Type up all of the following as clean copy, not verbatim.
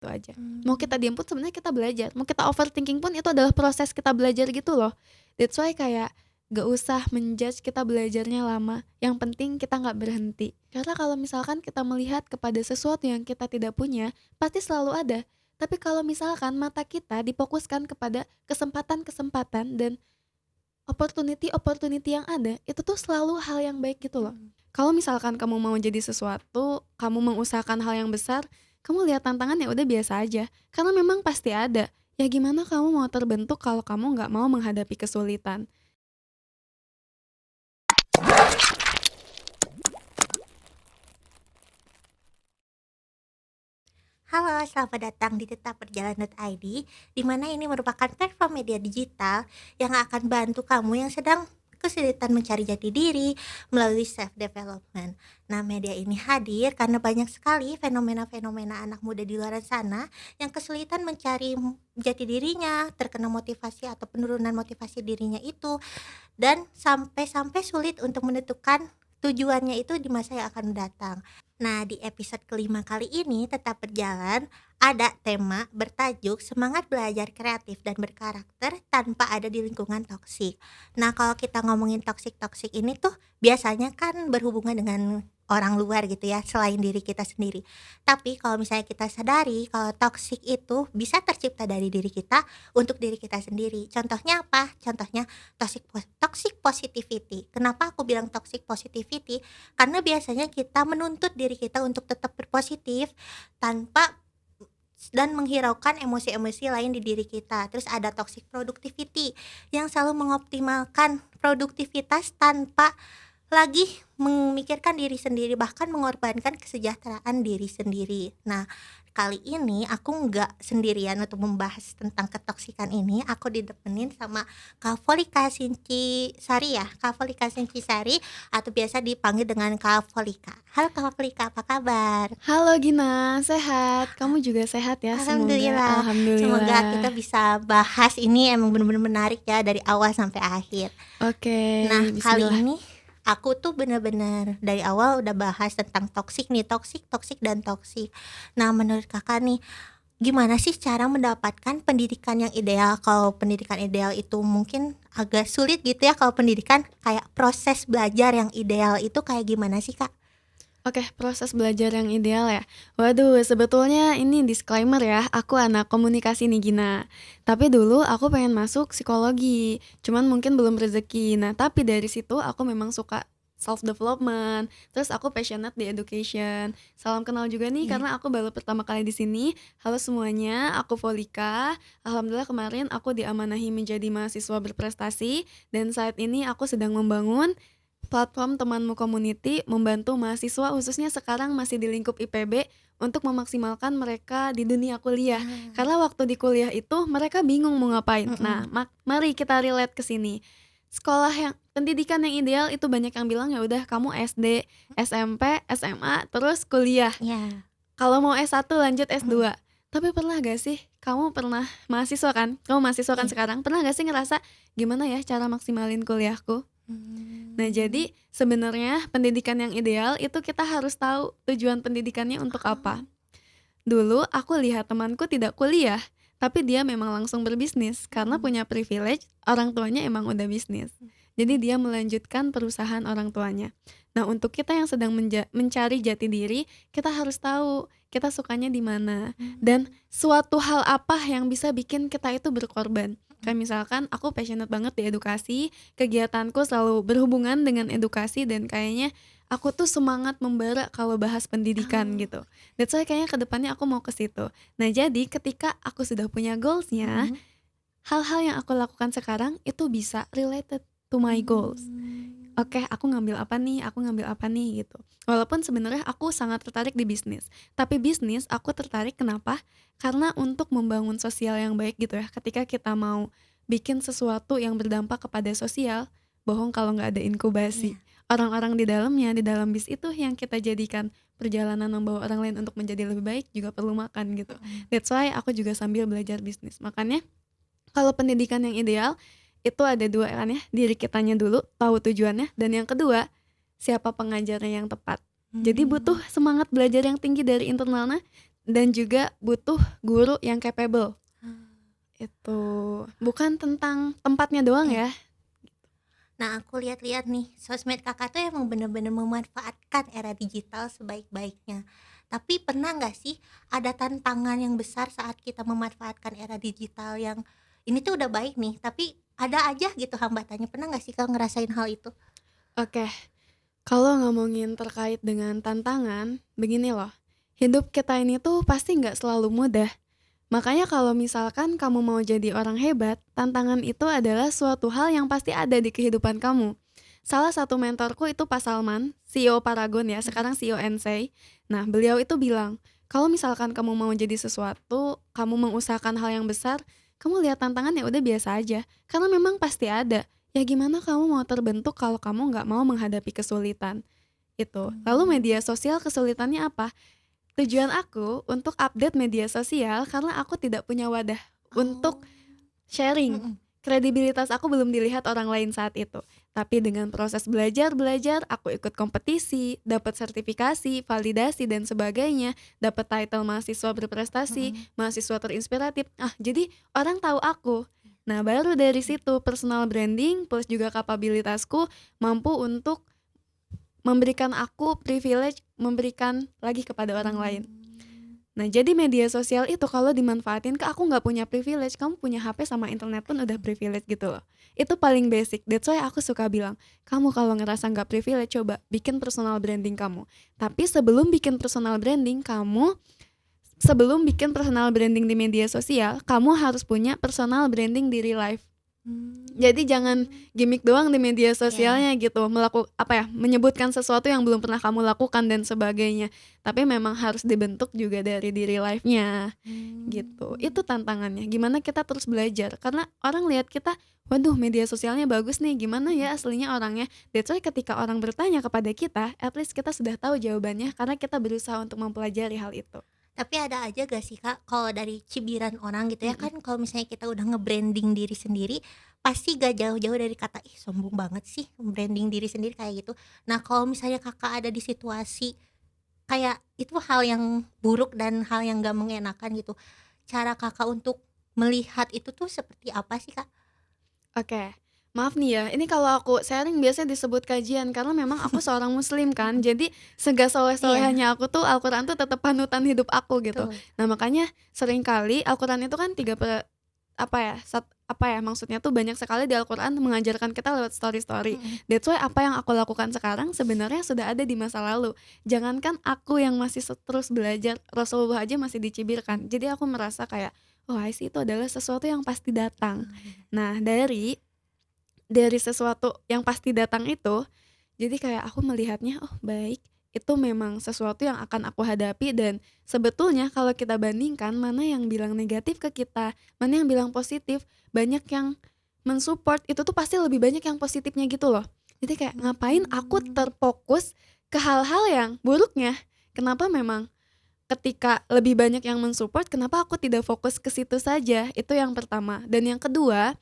itu aja. Mau kita Mmm. diem pun sebenarnya kita belajar, mau kita overthinking pun itu adalah proses kita belajar gitu loh. That's why kayak gak usah menjudge kita belajarnya lama, yang penting kita nggak berhenti. Karena kalau misalkan kita melihat kepada sesuatu yang kita tidak punya, pasti selalu ada. Tapi kalau misalkan mata kita difokuskan kepada kesempatan-kesempatan dan opportunity yang ada, itu tuh selalu hal yang baik gitu loh. Mhm. Kalau misalkan kamu mau jadi sesuatu, kamu mengusahakan hal yang besar, kamu lihat tantangan ya udah biasa aja. Karena memang pasti ada. Ya gimana kamu mau terbentuk kalau kamu nggak mau menghadapi kesulitan? Halo, selamat datang di tetapberjalan.id, di mana ini merupakan platform media digital yang akan bantu kamu yang sedang kesulitan mencari jati diri melalui self development. Nah, media ini hadir karena banyak sekali fenomena-fenomena anak muda di luar sana yang kesulitan mencari jati dirinya, terkena motivasi atau penurunan motivasi dirinya itu, dan sampai-sampai sulit untuk menentukan tujuannya itu di masa yang akan datang. Nah, di episode kelima kali ini tetap berjalan, ada tema bertajuk semangat belajar kreatif dan berkarakter tanpa ada di lingkungan toksik. Nah, kalau kita ngomongin toksik-toksik ini tuh biasanya kan berhubungan dengan orang luar gitu ya, selain diri kita sendiri. Tapi kalau misalnya kita sadari kalau toksik itu bisa tercipta dari diri kita untuk diri kita sendiri. Contohnya apa? Contohnya toxic positivity. Kenapa aku bilang toxic positivity? Karena biasanya kita menuntut diri kita untuk tetap berpositif tanpa dan menghiraukan emosi-emosi lain di diri kita. Terus ada toxic productivity yang selalu mengoptimalkan produktivitas tanpa lagi memikirkan diri sendiri, bahkan mengorbankan kesejahteraan diri sendiri. Nah, kali ini aku nggak sendirian untuk membahas tentang ketoksikan ini, aku ditemenin sama Kak Volika Sinci Sari ya, Kak Volika Sinci Sari atau biasa dipanggil dengan Kak Volika. Halo Kak Volika, apa kabar? Halo Gina, sehat? Kamu juga sehat ya semoga? Alhamdulillah, semoga Alhamdulillah. kita bisa bahas ini emang bener-bener menarik ya dari awal sampai akhir. Oke, Nah, kali bismillah. ini aku tuh bener-bener dari awal udah bahas tentang toksik nih, toksik, toksik, dan toksik. Nah, menurut Kakak nih, gimana sih cara mendapatkan pendidikan yang ideal? Kalau pendidikan ideal itu mungkin agak sulit gitu ya, kalau pendidikan kayak proses belajar yang ideal itu kayak gimana sih, Kak? Oke, proses belajar yang ideal ya. Waduh, sebetulnya ini disclaimer ya, aku anak komunikasi nih Gina. Tapi dulu aku pengen masuk psikologi, cuman mungkin belum rezeki. Nah, tapi dari situ aku memang suka self development. Terus aku passionate di education. Salam kenal juga nih Iya. karena aku baru pertama kali di sini. Halo semuanya, aku Volika. Alhamdulillah kemarin aku diamanahi menjadi mahasiswa berprestasi dan saat ini aku sedang membangun platform Temanmu Community membantu mahasiswa khususnya sekarang masih di lingkup IPB untuk memaksimalkan mereka di dunia kuliah. Ah, Karena waktu di kuliah itu mereka bingung mau ngapain. Nah, mhm, mari kita relate ke sini. Sekolah yang pendidikan yang ideal itu banyak yang bilang ya udah kamu SD, SMP, SMA, terus kuliah. iya, Kalau mau S1 lanjut mhm, S2. Tapi pernah gak sih kamu pernah mahasiswa kan? Kamu mahasiswa kan iya. sekarang. Pernah gak sih ngerasa gimana ya cara maksimalin kuliahku? Nah, Mmm, jadi sebenarnya pendidikan yang ideal itu kita harus tahu tujuan pendidikannya untuk apa. oh, Dulu aku lihat temanku tidak kuliah, tapi dia memang langsung berbisnis karena mhm, punya privilege, orang tuanya emang udah bisnis. Jadi mhm, dia melanjutkan perusahaan orang tuanya. Nah, untuk kita yang sedang mencari jati diri, kita harus tahu kita sukanya di mana dan mmm, suatu hal apa yang bisa bikin kita itu berkorban. mhm. Kayak misalkan aku passionate banget di edukasi, kegiatanku selalu berhubungan dengan edukasi dan kayaknya aku tuh semangat membara kalau bahas pendidikan Oh, gitu. That's why kayaknya ke depannya aku mau ke situ. Nah, jadi ketika aku sudah punya goals-nya, mhm, hal-hal yang aku lakukan sekarang itu bisa related to my goals. mmm, Oke, aku ngambil apa nih, aku ngambil apa nih gitu. Walaupun sebenarnya aku sangat tertarik di bisnis. Tapi bisnis aku tertarik kenapa? Karena untuk membangun sosial yang baik gitu ya. Ketika kita mau bikin sesuatu yang berdampak kepada sosial, bohong kalau nggak ada inkubasi. iya, Orang-orang di dalamnya, di dalam bis itu yang kita jadikan perjalanan membawa orang lain untuk menjadi lebih baik juga perlu makan gitu. mhm, That's why aku juga sambil belajar bisnis. Makanya kalau pendidikan yang ideal, itu ada 2 kan ya, diri kitanya dulu, tahu tujuannya, dan yang kedua, siapa pengajarnya yang tepat. Jadi butuh mmm, semangat belajar yang tinggi dari internalnya dan juga butuh guru yang capable. Ah, Itu bukan tentang tempatnya doang iya. ya. Nah, aku lihat-lihat nih, sosmed Kakak tuh emang bener-bener memanfaatkan era digital sebaik-baiknya. Tapi pernah nggak sih ada tantangan yang besar saat kita memanfaatkan era digital yang ini tuh udah baik nih, tapi ada aja gitu hambatannya. Pernah nggak sih Kak ngerasain hal itu? Oke, kalau ngomongin terkait dengan tantangan, begini loh. Hidup kita ini tuh pasti nggak selalu mudah. Makanya kalau misalkan kamu mau jadi orang hebat, tantangan itu adalah suatu hal yang pasti ada di kehidupan kamu. Salah satu mentorku itu Pak Salman, CEO Paragon ya, Mhm. sekarang CEO Ensei. Nah, beliau itu bilang, kalau misalkan kamu mau jadi sesuatu, kamu mengusahakan hal yang besar, kamu lihat tantangan ya udah biasa aja. Karena memang pasti ada. Ya gimana kamu mau terbentuk kalau kamu nggak mau menghadapi kesulitan? Itu. Lalu Mmm, media sosial kesulitannya apa? Tujuan aku untuk update media sosial karena aku tidak punya wadah untuk oh, sharing. mhm. Kredibilitas aku belum dilihat orang lain saat itu. Tapi dengan proses belajar-belajar, aku ikut kompetisi, dapat sertifikasi, validasi dan sebagainya, dapat title mahasiswa berprestasi, Mhm. mahasiswa terinspiratif. Ah, jadi orang tahu aku. Nah, baru dari situ personal branding plus juga kapabilitasku mampu untuk memberikan aku privilege memberikan lagi kepada orang lain. Mmm. Nah, jadi media sosial itu kalau dimanfaatin ke aku nggak punya privilege, kamu punya HP sama internet pun udah privilege gitu loh. Itu paling basic, that's why aku suka bilang, kamu kalau ngerasa nggak privilege, coba bikin personal branding kamu. Tapi sebelum bikin personal branding, sebelum bikin personal branding di media sosial, kamu harus punya personal branding di real life. Jadi jangan Mmm. gimmick doang di media Iya iya. sosialnya gitu, menyebutkan sesuatu yang belum pernah kamu lakukan dan sebagainya. Tapi memang harus dibentuk juga dari diri life-nya, gitu. Mmm. Itu tantangannya, gimana kita terus belajar. Karena orang lihat kita, waduh media sosialnya bagus nih, gimana Mhm. ya aslinya orangnya. That's why ketika orang bertanya kepada kita, at least kita sudah tahu jawabannya karena kita berusaha untuk mempelajari hal itu. Tapi ada aja gak sih Kak, kalau dari cibiran orang gitu ya Mhm. kan kalau misalnya kita udah nge-branding diri sendiri, pasti gak jauh-jauh dari kata, "Ih sombong banget sih branding diri sendiri," kayak gitu. Nah kalau misalnya Kakak ada di situasi kayak itu hal yang buruk dan hal yang gak mengenakan gitu, cara Kakak untuk melihat itu tuh seperti apa sih Kak? Oke, maaf nih ya, ini kalau aku sharing biasanya disebut kajian karena memang aku seorang muslim kan, Mhm. jadi segak Iya, soleh-solehannya aku tuh Al-Quran tuh tetap panutan hidup aku gitu. betul. Nah makanya seringkali Al-Quran itu kan apa ya, apa ya, maksudnya tuh banyak sekali di Al-Quran mengajarkan kita lewat story-story. Mhm. That's why apa yang aku lakukan sekarang sebenarnya sudah ada di masa lalu. Jangankan aku yang masih terus belajar, Rasulullah aja masih Mhm. dicibirkan. Jadi aku merasa kayak, oh IC itu adalah sesuatu yang pasti datang. Oh iya. Nah, dari sesuatu yang pasti datang itu, jadi kayak aku melihatnya, oh baik, itu memang sesuatu yang akan aku hadapi dan sebetulnya kalau kita bandingkan mana yang bilang negatif ke kita, mana yang bilang positif, banyak yang mensupport itu tuh pasti lebih banyak yang positifnya gitu loh. Jadi kayak ngapain aku Mmm. terfokus ke hal-hal yang buruknya? Kenapa memang ketika lebih banyak yang mensupport, kenapa aku tidak fokus ke situ saja? Itu yang pertama. Dan yang kedua,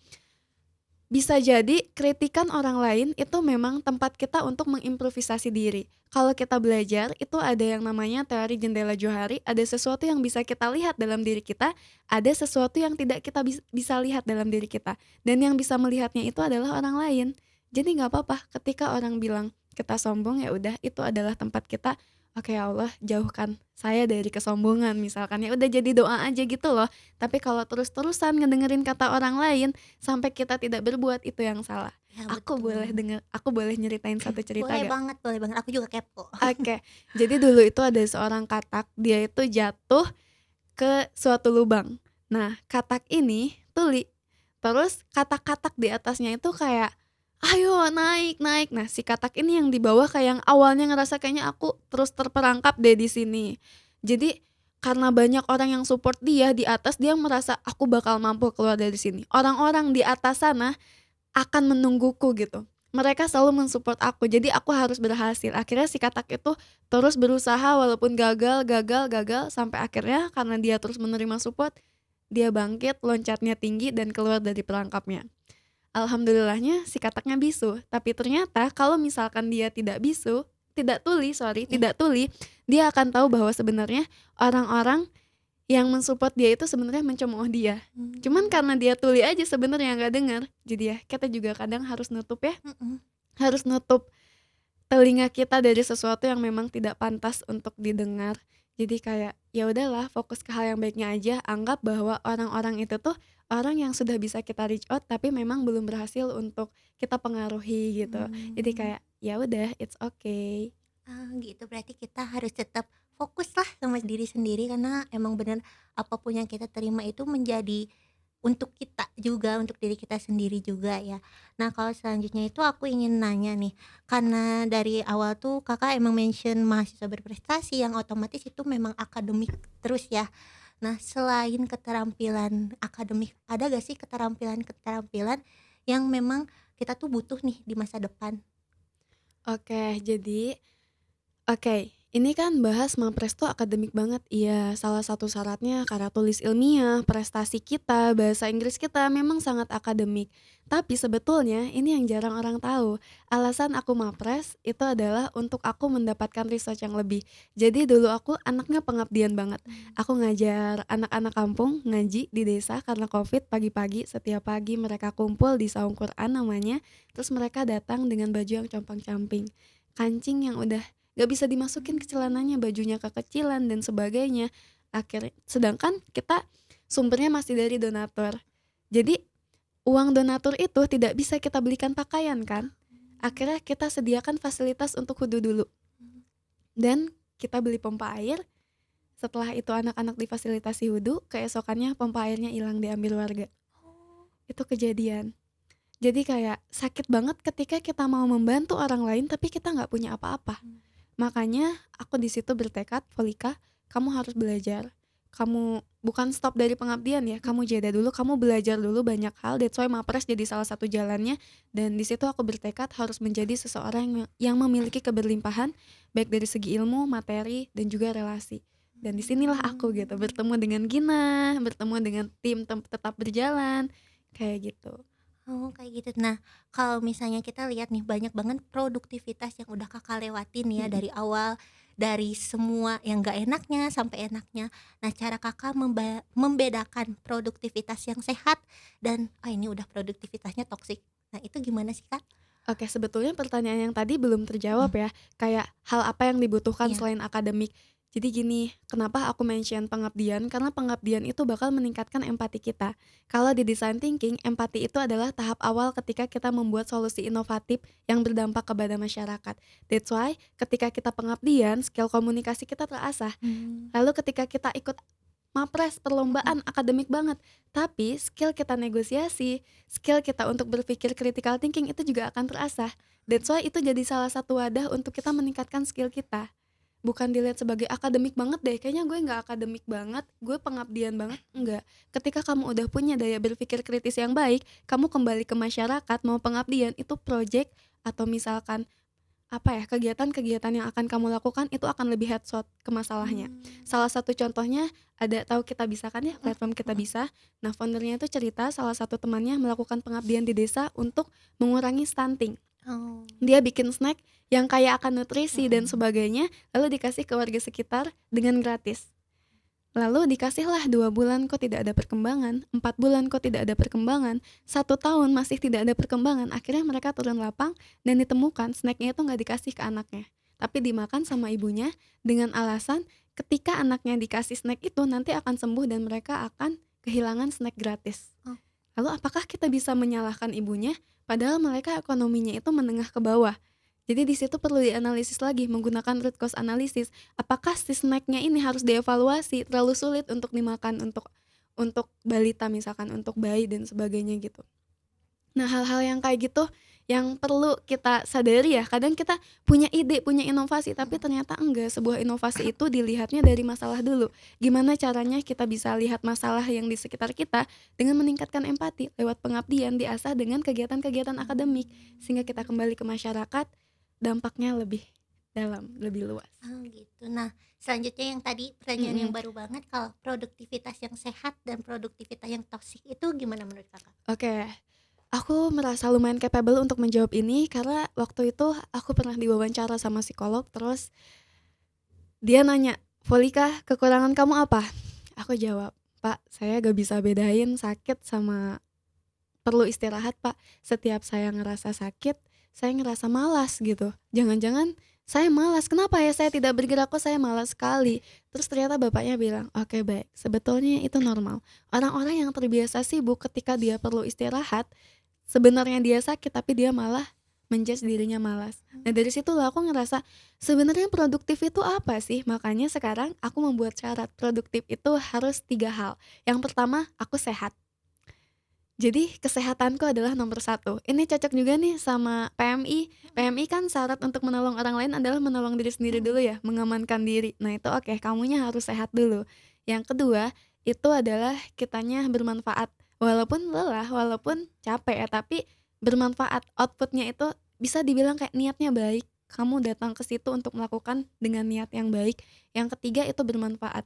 bisa jadi kritikan orang lain itu memang tempat kita untuk mengimprovisasi diri. Kalau kita belajar, itu ada yang namanya teori jendela Johari, ada sesuatu yang bisa kita lihat dalam diri kita, ada sesuatu yang tidak kita bisa lihat dalam diri kita. Dan yang bisa melihatnya itu adalah orang lain. Jadi nggak apa-apa ketika orang bilang kita sombong, ya udah itu adalah tempat kita, oke ya Allah jauhkan saya dari kesombongan misalkan, ya udah jadi doa aja gitu loh. Tapi kalau terus-terusan ngedengerin kata orang lain sampai kita tidak berbuat, itu yang salah. Iya betul. Aku boleh nyeritain satu cerita gak? Boleh banget, aku juga kepo. Oke, jadi dulu itu ada seorang katak, dia itu jatuh ke suatu lubang. Nah, katak ini tuli, terus katak-katak di atasnya itu kayak, "Ayo naik naik." Nah, si katak ini yang di bawah kayak yang awalnya ngerasa kayaknya aku terus terperangkap deh di sini. Jadi karena banyak orang yang support dia di atas, dia merasa aku bakal mampu keluar dari sini. Orang-orang di atas sana akan menungguku gitu. Mereka selalu mensupport aku, jadi aku harus berhasil. Akhirnya si katak itu terus berusaha walaupun gagal gagal gagal, sampai akhirnya karena dia terus menerima support, dia bangkit, loncatnya tinggi dan keluar dari perangkapnya. Alhamdulillahnya si kataknya bisu, tapi ternyata kalau misalkan dia tidak bisu, Iya. tidak tuli, dia akan tahu bahwa sebenarnya orang-orang yang mensupport dia itu sebenarnya mencemooh dia. Cuman Mmm. karena dia tuli aja sebenarnya nggak dengar. Jadi ya kita juga kadang harus nutup ya, Mhm. harus nutup telinga kita dari sesuatu yang memang tidak pantas untuk didengar. Jadi kayak, ya udahlah fokus ke hal yang baiknya aja, anggap bahwa orang-orang itu tuh orang yang sudah bisa kita reach out tapi memang belum berhasil untuk kita pengaruhi gitu. Jadi Mmm. kayak, ya udah it's okay. Gitu. Berarti kita harus tetap fokuslah sama diri sendiri karena emang bener apapun yang kita terima itu menjadi untuk kita juga, untuk diri kita sendiri juga ya. Nah, kalau selanjutnya itu aku ingin nanya nih, karena dari awal tuh Kakak emang mention mahasiswa berprestasi yang otomatis itu memang akademik terus ya. Nah, selain keterampilan akademik, ada gak sih keterampilan-keterampilan yang memang kita tuh butuh nih di masa depan? Oke, ini kan bahas Mapres tuh akademik banget. Iya, salah satu syaratnya karya tulis ilmiah, prestasi kita, bahasa Inggris kita memang sangat akademik. Tapi sebetulnya ini yang jarang orang tahu. Alasan aku Mapres itu adalah untuk aku mendapatkan research yang lebih. Jadi dulu aku anaknya pengabdian banget. Mmm. Aku ngajar anak-anak kampung ngaji di desa karena Covid pagi-pagi setiap pagi mereka kumpul di saung Quran namanya. Terus mereka datang dengan baju yang compang-camping. Kancing yang udah gak bisa dimasukin ke Mmm. celananya, bajunya kekecilan dan sebagainya. Sedangkan kita sumbernya masih dari donatur. Jadi uang donatur itu tidak bisa kita belikan pakaian kan. Akhirnya kita sediakan fasilitas untuk wudhu dulu. Mmm. Dan kita beli pompa air. Setelah itu anak-anak difasilitasi wudhu, keesokannya pompa airnya hilang diambil warga. Oh. Itu kejadian. Jadi kayak sakit banget ketika kita mau membantu orang lain tapi kita nggak punya apa-apa. Mmm. Makanya aku di situ bertekad, "Volika, kamu harus belajar. Kamu bukan stop dari pengabdian ya, kamu jeda dulu, kamu belajar dulu banyak hal." That's why Mapres jadi salah satu jalannya dan di situ aku bertekad harus menjadi seseorang yang memiliki keberlimpahan baik dari segi ilmu, materi, dan juga relasi. Dan disinilah aku gitu, Mmm. bertemu dengan Gina, bertemu dengan tim tetap berjalan, kayak gitu. Oh, kayak gitu. Nah, kalau misalnya kita lihat nih banyak banget produktivitas yang udah Kakak lewatin ya Mhm. dari awal, dari semua yang gak enaknya sampai enaknya. Nah, cara Kakak membedakan produktivitas yang sehat dan, "Ah, ini udah produktivitasnya toksik." Nah, itu gimana sih, Kak? Oke, sebetulnya pertanyaan yang tadi belum terjawab Mhm. ya, kayak hal apa yang dibutuhkan Iya. selain akademik. Jadi gini, kenapa aku mention pengabdian? Karena pengabdian itu bakal meningkatkan empati kita. Kalau di design thinking, empati itu adalah tahap awal ketika kita membuat solusi inovatif yang berdampak kepada masyarakat. That's why ketika kita pengabdian, skill komunikasi kita terasah. Mmm. Lalu ketika kita ikut Mapres, Mhm. perlombaan akademik banget, tapi skill kita negosiasi, skill kita untuk berpikir critical thinking itu juga akan terasah. That's why itu jadi salah satu wadah untuk kita meningkatkan skill kita. Bukan dilihat sebagai akademik banget deh, kayaknya gue nggak akademik banget, gue pengabdian banget, enggak. Ketika kamu udah punya daya berpikir kritis yang baik, kamu kembali ke masyarakat, mau pengabdian, itu project atau misalkan apa ya, kegiatan-kegiatan yang akan kamu lakukan itu akan lebih headshot ke masalahnya. Mmm. Salah satu contohnya ada tahu Kita Bisa kan ya, Mhm. platform Kita Mhm. Bisa. Nah, foundernya itu cerita salah satu temannya melakukan pengabdian di desa untuk mengurangi stunting. Oh. Dia bikin snack yang kaya akan nutrisi dan Mhm. sebagainya, lalu dikasih ke warga sekitar dengan gratis. Lalu dikasihlah 2 bulan kok tidak ada perkembangan, 4 bulan kok tidak ada perkembangan, 1 tahun masih tidak ada perkembangan. Akhirnya mereka turun lapang dan ditemukan snack-nya itu nggak dikasih ke anaknya, tapi dimakan sama ibunya dengan alasan ketika anaknya dikasih snack itu nanti akan sembuh dan mereka akan kehilangan snack gratis. Oh. Lalu apakah kita bisa menyalahkan ibunya? Padahal mereka ekonominya itu menengah ke bawah. Jadi di situ perlu dianalisis lagi menggunakan root cause analysis. Apakah si snack-nya ini harus dievaluasi, terlalu sulit untuk dimakan untuk balita misalkan, untuk bayi dan sebagainya gitu. Nah, hal-hal yang kayak gitu yang perlu kita sadari ya. Kadang kita punya ide, punya inovasi, tapi Mhm. ternyata enggak. Sebuah inovasi itu dilihatnya dari masalah dulu. Gimana caranya kita bisa lihat masalah yang di sekitar kita dengan meningkatkan empati lewat pengabdian diasah dengan kegiatan-kegiatan akademik sehingga kita Mmm. kembali ke masyarakat, dampaknya lebih dalam, lebih luas. Oh, gitu. Nah, selanjutnya yang tadi pertanyaan yang Mhm. baru banget, kalau produktivitas yang sehat dan produktivitas yang toksik itu gimana menurut Kakak? Oke. Aku merasa lumayan capable untuk menjawab ini karena waktu itu aku pernah diwawancara sama psikolog, terus dia nanya, "Volika, kekurangan kamu apa?" Aku jawab, "Pak, saya gak bisa bedain sakit sama perlu istirahat, Pak. Setiap saya ngerasa sakit, saya ngerasa malas gitu. Jangan-jangan saya malas, kenapa ya saya tidak bergerak, kok saya malas sekali." Terus ternyata bapaknya bilang, "Oke, baik, sebetulnya itu normal. Orang-orang yang terbiasa sibuk ketika dia perlu istirahat, sebenarnya dia sakit tapi dia malah menjudge dirinya malas." Nah dari situlah aku ngerasa sebenarnya produktif itu apa sih? Makanya sekarang aku membuat syarat produktif itu harus 3 hal. Yang pertama, aku sehat. Jadi kesehatanku adalah nomor satu. Ini cocok juga nih sama PMI. PMI kan syarat untuk menolong orang lain adalah menolong diri sendiri dulu ya, mengamankan diri. Nah itu oke, kamunya harus sehat dulu. Yang kedua, itu adalah kitanya bermanfaat. Walaupun lelah, walaupun capek ya, tapi bermanfaat. Outputnya itu bisa dibilang kayak niatnya baik. Kamu datang ke situ untuk melakukan dengan niat yang baik. Yang ketiga itu bermanfaat.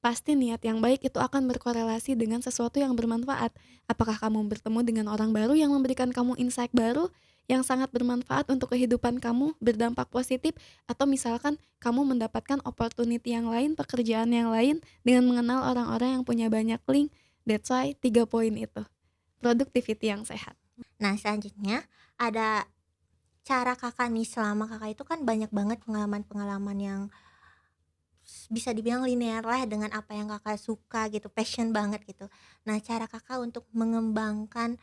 Pasti niat yang baik itu akan berkorelasi dengan sesuatu yang bermanfaat. Apakah kamu bertemu dengan orang baru yang memberikan kamu insight baru yang sangat bermanfaat untuk kehidupan kamu, berdampak positif, atau misalkan kamu mendapatkan opportunity yang lain, pekerjaan yang lain dengan mengenal orang-orang yang punya banyak link. That's why 3 poin itu. Productivity yang sehat. Nah, selanjutnya ada cara Kakak nih, selama Kakak itu kan banyak banget pengalaman-pengalaman yang bisa dibilang linear lah dengan apa yang Kakak suka gitu, passion banget gitu. Nah, cara Kakak untuk mengembangkan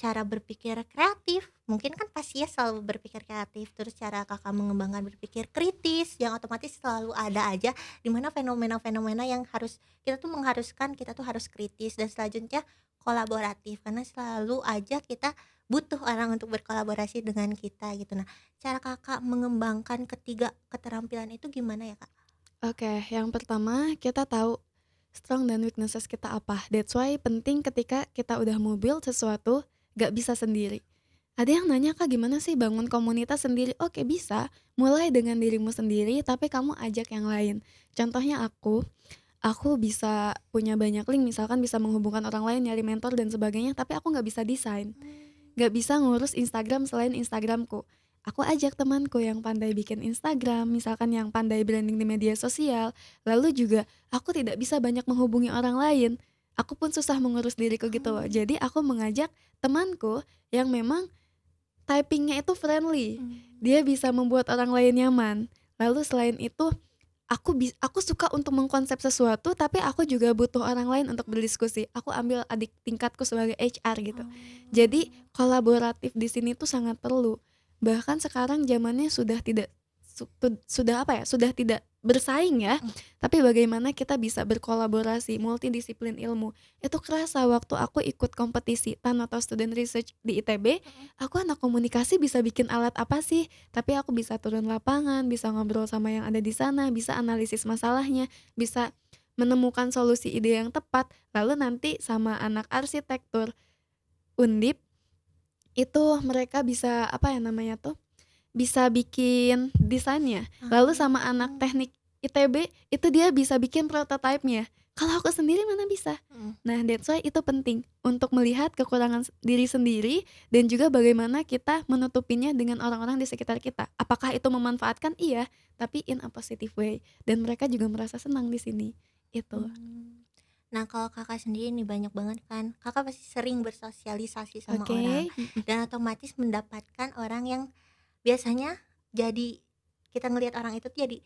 cara berpikir kreatif, mungkin kan pasti ya selalu berpikir kreatif, terus cara Kakak mengembangkan berpikir kritis yang otomatis selalu ada aja di mana fenomena-fenomena yang harus kita tuh mengharuskan kita tuh harus kritis, dan selanjutnya kolaboratif karena selalu aja kita butuh orang untuk berkolaborasi dengan kita gitu. Nah, cara Kakak mengembangkan ketiga keterampilan itu gimana ya, Kak? Oke, yang pertama kita tahu strong dan weaknesses kita apa. That's why penting ketika kita udah mau build sesuatu, gak bisa sendiri. Ada yang nanya, "Kak, gimana sih bangun komunitas sendiri?" Oke, bisa. Mulai dengan dirimu sendiri, tapi kamu ajak yang lain. Contohnya aku bisa punya banyak link, misalkan bisa menghubungkan orang lain, nyari mentor dan sebagainya, tapi aku nggak bisa desain. Gak bisa ngurus Instagram selain Instagramku. Aku ajak temanku yang pandai bikin Instagram, misalkan yang pandai branding di media sosial. Lalu juga aku tidak bisa banyak menghubungi orang lain. Aku pun susah mengurus diriku gitu loh. Oh. Jadi aku mengajak temanku yang memang typingnya itu friendly. Dia bisa membuat orang lain nyaman. Lalu selain itu aku suka untuk mengkonsep sesuatu, tapi aku juga butuh orang lain untuk berdiskusi. Aku ambil adik tingkatku sebagai HR gitu. Jadi kolaboratif di sini tuh sangat perlu. Bahkan sekarang zamannya sudah tidak sudah apa ya, sudah tidak bersaing ya, Mhm. tapi bagaimana kita bisa berkolaborasi, multidisiplin ilmu. Itu kerasa waktu aku ikut kompetisi TAN atau Student Research di ITB, Mhm. aku anak komunikasi bisa bikin alat apa sih? Tapi aku bisa turun lapangan, bisa ngobrol sama yang ada di sana, bisa analisis masalahnya, bisa menemukan solusi ide yang tepat. Lalu nanti sama anak arsitektur Undip, itu mereka bisa apa ya namanya tuh, bisa bikin desainnya. Lalu sama anak Oh. teknik ITB, itu dia bisa bikin prototipe-nya. Kalau aku sendiri mana bisa. Mhm. Nah, that's why itu penting untuk melihat kekurangan diri sendiri dan juga bagaimana kita menutupinya dengan orang-orang di sekitar kita. Apakah itu memanfaatkan? Iya, tapi in a positive way dan mereka juga merasa senang di sini. Itu. Mmm. Nah, kalau Kakak sendiri nih banyak banget kan, Kakak pasti sering bersosialisasi sama Oke, orang mhm. dan otomatis mendapatkan orang yang biasanya jadi kita ngelihat orang itu tuh jadi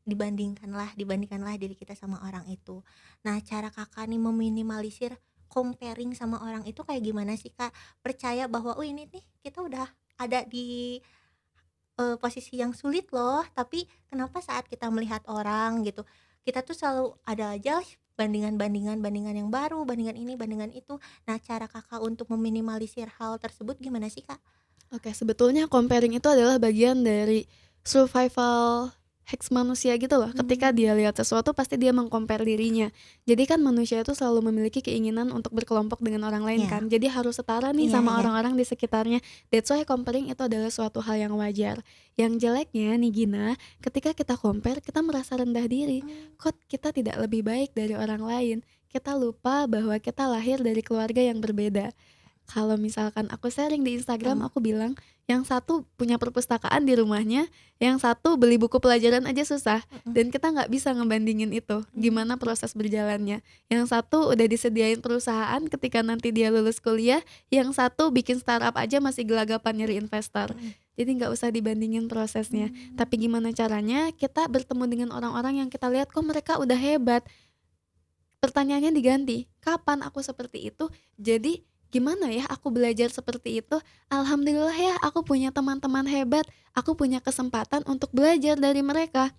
dibandingkanlah diri kita sama orang itu. Nah, cara Kakak nih meminimalisir comparing sama orang itu kayak gimana sih, Kak? Percaya bahwa, "Oh, ini nih kita udah ada di posisi yang sulit loh, tapi kenapa saat kita melihat orang gitu, kita tuh selalu ada aja bandingan-bandingan yang baru, bandingan ini, bandingan itu." Nah, cara Kakak untuk meminimalisir hal tersebut gimana sih, Kak? Oke, sebetulnya comparing itu adalah bagian dari survival hacks manusia gitu loh. Ketika Mmm. dia lihat sesuatu pasti dia meng-compare dirinya. Jadi kan manusia itu selalu memiliki keinginan untuk berkelompok dengan orang lain Iya, kan. Jadi harus setara nih iya, sama iya. orang-orang di sekitarnya. That's why comparing itu adalah suatu hal yang wajar. Yang jeleknya nih Gina, ketika kita compare kita merasa rendah diri. Mmm. Kok kita tidak lebih baik dari orang lain? Kita lupa bahwa kita lahir dari keluarga yang berbeda. Kalau misalkan aku sharing di Instagram, Mhm aku bilang, yang satu punya perpustakaan di rumahnya, yang satu beli buku pelajaran aja susah, mhm. dan kita nggak bisa ngebandingin itu, Mmm, gimana proses berjalannya. Yang satu udah disediain perusahaan ketika nanti dia lulus kuliah, yang satu bikin startup aja masih gelagapan nyari investor. mhm. Jadi nggak usah dibandingin prosesnya. Mmm, Tapi gimana caranya kita bertemu dengan orang-orang yang kita lihat kok mereka udah hebat. Pertanyaannya diganti, "Kapan aku seperti itu?" Jadi, "Gimana ya aku belajar seperti itu?" Alhamdulillah ya aku punya teman-teman hebat, aku punya kesempatan untuk belajar dari mereka.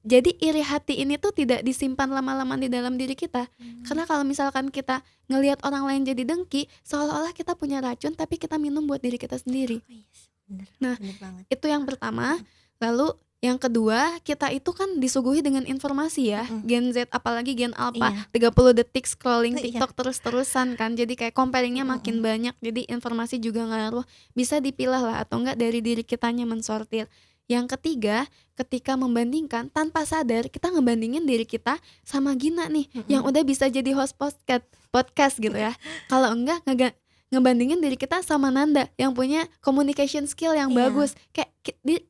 Jadi iri hati ini tuh tidak disimpan lama-lama di dalam diri kita. mmm. Karena kalau misalkan kita ngelihat orang lain jadi dengki, seolah-olah kita punya racun tapi kita minum buat diri kita sendiri. Oh, yes, bener Nah, bener banget. itu yang pertama, Mhm lalu yang kedua, kita itu kan disuguhi dengan informasi ya, mhm. Gen Z apalagi Gen Alpha, Iya. 30 detik scrolling Iya. TikTok terus-terusan kan, jadi kayak comparing-nya Mhm makin mhm. banyak, jadi informasi juga ngaruh, bisa dipilah lah atau enggak dari diri kitanya mensortir. Yang ketiga, ketika membandingkan, tanpa sadar kita ngebandingin diri kita sama Gina nih, yang Mhm. udah bisa jadi host podcast gitu ya. Kalau enggak ngebandingin diri kita sama Nanda yang punya communication skill yang Iya. bagus. Kayak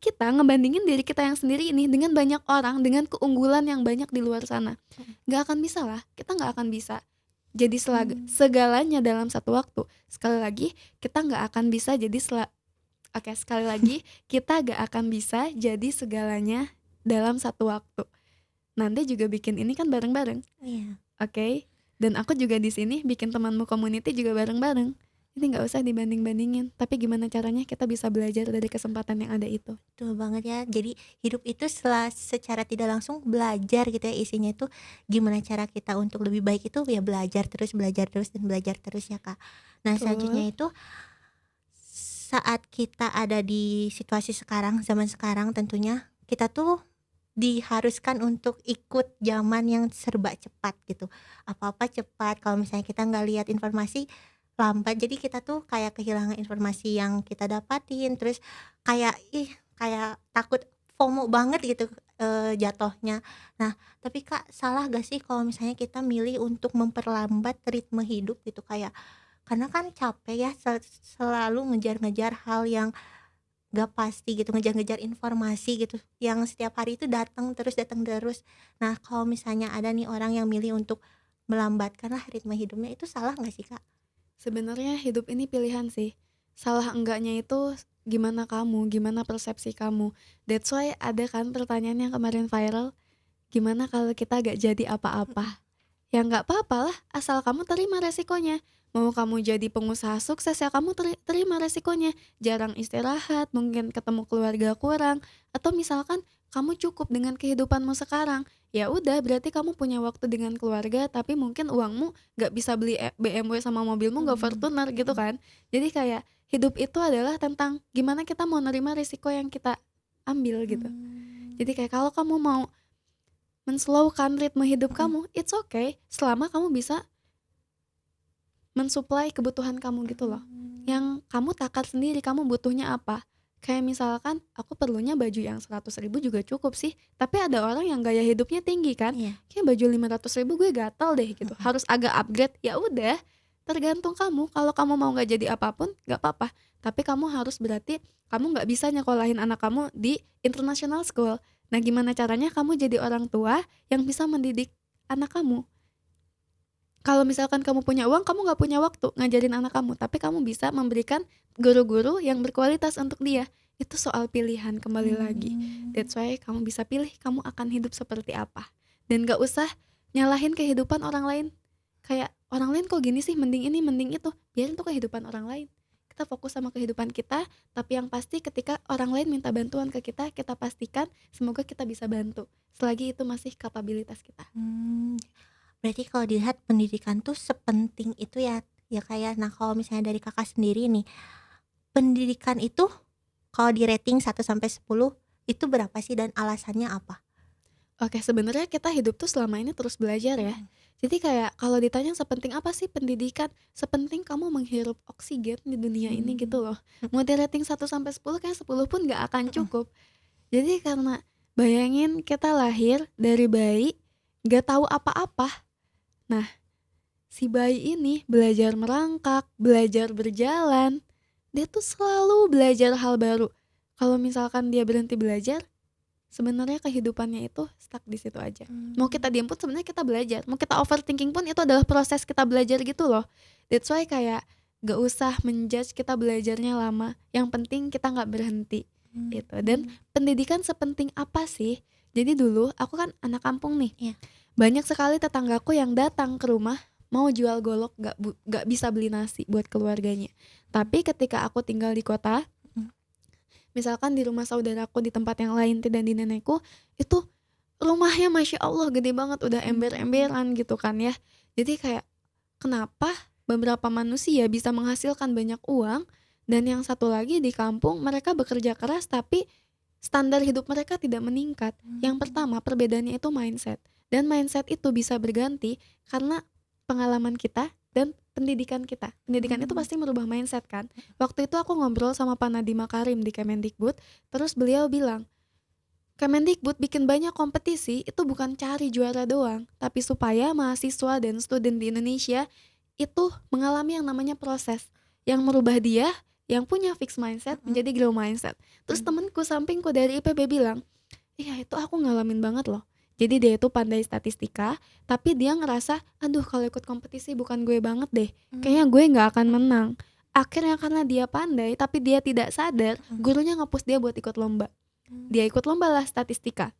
kita ngebandingin diri kita yang sendiri ini dengan banyak orang, dengan keunggulan yang banyak di luar sana. Mhm. Nggak akan bisa lah, kita nggak akan bisa jadi Mmm. segalanya dalam satu waktu. Sekali lagi, kita nggak akan bisa jadi oke, sekali lagi, kita nggak akan bisa jadi segalanya dalam satu waktu. Nanti juga bikin ini kan bareng-bareng, Iya. oke? Dan aku juga di sini bikin temanmu community juga bareng-bareng. Jadi nggak usah dibanding-bandingin, tapi gimana caranya kita bisa belajar dari kesempatan yang ada itu. Betul banget ya. Jadi hidup itu secara tidak langsung belajar gitu ya, isinya itu gimana cara kita untuk lebih baik itu ya belajar terus dan belajar terus ya, Kak. Nah, Betul. selanjutnya itu saat kita ada di situasi sekarang, zaman sekarang tentunya kita tuh diharuskan untuk ikut zaman yang serba cepat gitu. Apa-apa cepat, kalau misalnya kita nggak lihat informasi lambat, jadi kita tuh kayak kehilangan informasi yang kita dapatin, terus kayak takut FOMO banget gitu, jatuhnya. Nah, tapi Kak, salah gak sih kalau misalnya kita milih untuk memperlambat ritme hidup gitu? Karena kan capek ya selalu ngejar-ngejar hal yang gak pasti gitu, ngejar-ngejar informasi gitu, yang setiap hari itu datang terus. Nah, kalau misalnya ada nih orang yang milih untuk melambatkanlah ritme hidupnya, itu salah nggak sih, Kak? Sebenarnya hidup ini pilihan sih. Salah enggaknya itu gimana kamu, gimana persepsi kamu. That's why ada kan pertanyaan yang kemarin viral, gimana kalau kita gak jadi Mhm. apa-apa? Ya nggak apa-apa lah, asal kamu terima resikonya. Mau kamu jadi pengusaha sukses ya kamu terima resikonya. Jarang istirahat, mungkin ketemu keluarga kurang, atau misalkan kamu cukup dengan kehidupanmu sekarang. Ya udah, berarti kamu punya waktu dengan keluarga, tapi mungkin uangmu nggak bisa beli BMW sama mobilmu nggak Mmm, Fortuner gitu mhm. kan. Jadi kayak hidup itu adalah tentang gimana kita mau nerima risiko yang kita ambil gitu. Mmm, Jadi kayak kalau kamu mau men-slowkan ritme hidup mhm. kamu, it's okay, selama kamu bisa mensuplai kebutuhan kamu gitu loh. Mmm, Yang kamu takar sendiri, kamu butuhnya apa. Kayak misalkan aku perlunya baju yang 100.000 juga cukup sih, tapi ada orang yang gaya hidupnya tinggi kan. iya. Kayak baju 500.000 gue gatel deh gitu, Mhm. harus agak upgrade. Ya udah, tergantung kamu. Kalau kamu mau nggak jadi apapun, nggak apa-apa. Tapi kamu harus berarti kamu nggak bisa nyekolahin anak kamu di international school. Nah, gimana caranya kamu jadi orang tua yang bisa mendidik anak kamu? Kalau misalkan kamu punya uang, kamu nggak punya waktu ngajarin anak kamu, tapi kamu bisa memberikan guru-guru yang berkualitas untuk dia. Itu soal pilihan kembali lagi. Mmm, That's why kamu bisa pilih kamu akan hidup seperti apa. Dan gak usah nyalahin kehidupan orang lain. Kayak orang lain kok gini sih, mending ini, mending itu. Biarin tuh kehidupan orang lain. Kita fokus sama kehidupan kita, tapi yang pasti ketika orang lain minta bantuan ke kita pastikan semoga kita bisa bantu. Selagi itu masih kapabilitas kita. mmm. Berarti kalau dilihat pendidikan tuh sepenting itu ya ya, Kak, ya. Nah, kalau misalnya dari Kakak sendiri nih, pendidikan itu kalau di-rating 1 sampai 10 itu berapa sih dan alasannya apa? Oke, sebenarnya kita hidup tuh selama ini terus belajar ya. Mhm Jadi kayak kalau ditanya sepenting apa sih pendidikan? Sepenting kamu menghirup oksigen di dunia ini mhm. gitu loh. Mau di rating 1 sampai 10 kayak 10 pun gak akan Mhm cukup. Jadi karena bayangin kita lahir dari bayi gak tahu apa-apa. Nah, si bayi ini belajar merangkak, belajar berjalan, dia tuh selalu belajar hal baru. Kalau misalkan dia berhenti belajar, sebenarnya kehidupannya itu stuck di situ aja. Mau kita Mmm. diam pun sebenarnya kita belajar, mau kita overthinking pun itu adalah proses kita belajar gitu loh. That's why kayak gak usah menjudge kita belajarnya lama, yang penting kita nggak berhenti gitu. Dan Mhm. pendidikan sepenting apa sih? Jadi dulu aku kan anak kampung nih, Iya. banyak sekali tetanggaku yang datang ke rumah mau jual golok, gak bisa beli nasi buat keluarganya. Mmm. Tapi ketika aku tinggal di kota, Mhm. misalkan di rumah saudaraku di tempat yang lain tidak di nenekku, itu rumahnya Masya Allah gede banget, udah Mmm. ember-emberan gitu kan ya. Jadi kayak kenapa beberapa manusia bisa menghasilkan banyak uang dan yang satu lagi di kampung mereka bekerja keras tapi standar hidup mereka tidak meningkat. Yang Mmm. pertama perbedaannya itu mindset. Dan mindset itu bisa berganti karena pengalaman kita dan pendidikan kita. Pendidikan itu Mmm. pasti merubah mindset kan. Waktu itu aku ngobrol sama Pak Nadiem Makarim di Kemendikbud, terus beliau bilang, Kemendikbud bikin banyak kompetisi itu bukan cari juara doang, tapi supaya mahasiswa dan student di Indonesia itu mengalami yang namanya proses yang merubah dia yang punya fixed mindset Mhm. menjadi grow mindset. Terus Mmm. temenku sampingku dari IPB bilang, iya itu aku ngalamin banget loh. Jadi dia itu pandai statistika, tapi dia ngerasa, aduh kalau ikut kompetisi bukan gue banget deh. Mmm. Kayaknya gue nggak akan menang. Akhirnya karena dia pandai, tapi dia tidak sadar, Mhm. gurunya nge-push dia buat ikut lomba. Mmm. Dia ikut lomba lah statistika.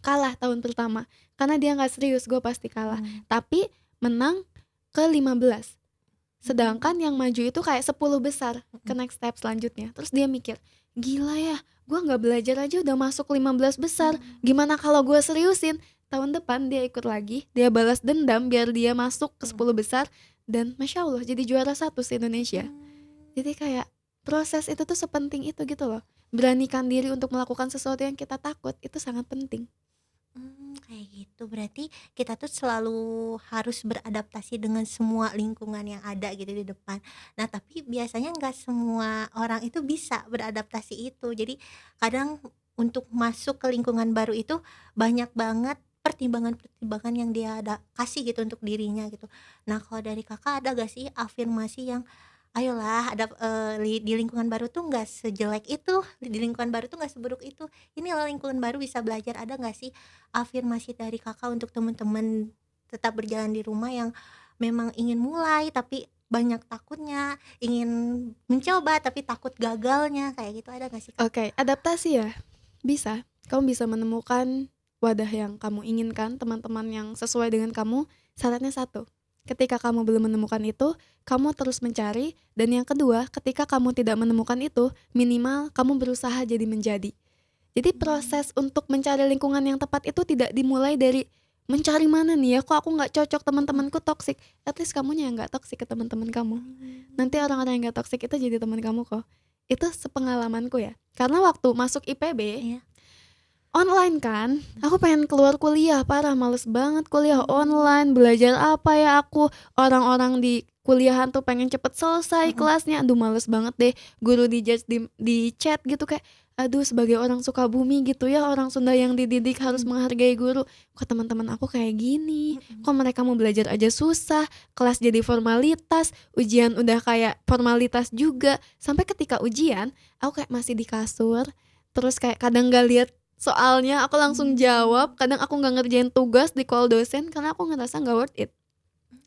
Kalah tahun pertama. Karena dia nggak serius, gue pasti kalah. Mmm. Tapi menang ke 15. Mmm. Sedangkan yang maju itu kayak 10 besar ke Mhm. next step selanjutnya. Terus dia mikir, gila ya, gue nggak belajar aja udah masuk 15 besar. Mmm. Gimana kalau gue seriusin? Tahun depan dia ikut lagi, dia balas dendam biar dia masuk ke Mhm. 10 besar. Dan Masya Allah jadi juara satu se-Indonesia. Mmm. Jadi kayak proses itu tuh sepenting itu gitu loh. Beranikan diri untuk melakukan sesuatu yang kita takut, itu sangat penting. Kayak gitu. Berarti kita tuh selalu harus beradaptasi dengan semua lingkungan yang ada gitu di depan. Nah, tapi biasanya nggak semua orang itu bisa beradaptasi itu. Jadi kadang untuk masuk ke lingkungan baru itu banyak banget pertimbangan-pertimbangan yang dia ada kasih gitu untuk dirinya gitu. Nah, kalau dari Kakak ada gak sih afirmasi yang, "Ayolah di lingkungan baru tuh nggak sejelek itu, di lingkungan baru tuh nggak seburuk itu. Ini loh lingkungan baru bisa belajar." Ada nggak sih afirmasi dari Kakak untuk teman-teman tetap berjalan di rumah yang memang ingin mulai tapi banyak takutnya, ingin mencoba tapi takut gagalnya, kayak gitu ada nggak sih, Kak? Oke, adaptasi ya? Bisa. Kamu bisa menemukan wadah yang kamu inginkan, teman-teman yang sesuai dengan kamu. Syaratnya satu, ketika kamu belum menemukan itu, kamu terus mencari. Dan yang kedua, ketika kamu tidak menemukan itu, minimal kamu berusaha jadi menjadi. Jadi Mmm. proses untuk mencari lingkungan yang tepat itu tidak dimulai dari mencari mana nih ya, kok aku nggak cocok, Mhm. teman-temanku toksik. At least kamunya yang nggak toksik ke teman-teman kamu. Nanti Mmm. orang-orang yang nggak toksik itu jadi teman kamu kok. Itu sepengalamanku ya. Karena waktu masuk IPB, Iya. online kan, Mhm. aku pengen keluar kuliah, parah males banget kuliah Mmm. online, belajar apa ya aku, orang-orang di kuliahan tuh pengen cepet selesai Mhm. kelasnya, aduh males banget deh, guru di-judge di chat gitu kayak, aduh sebagai orang Sukabumi gitu ya, orang Sunda yang dididik harus Mhm. menghargai guru, kok teman-teman aku kayak gini, Mhm. kok mereka mau belajar aja susah, kelas jadi formalitas, ujian udah kayak formalitas juga, sampai ketika ujian, aku kayak masih di kasur, terus kayak kadang gak lihat soalnya aku langsung Mmm. jawab, kadang aku nggak ngerjain tugas di call dosen karena aku ngerasa nggak worth it.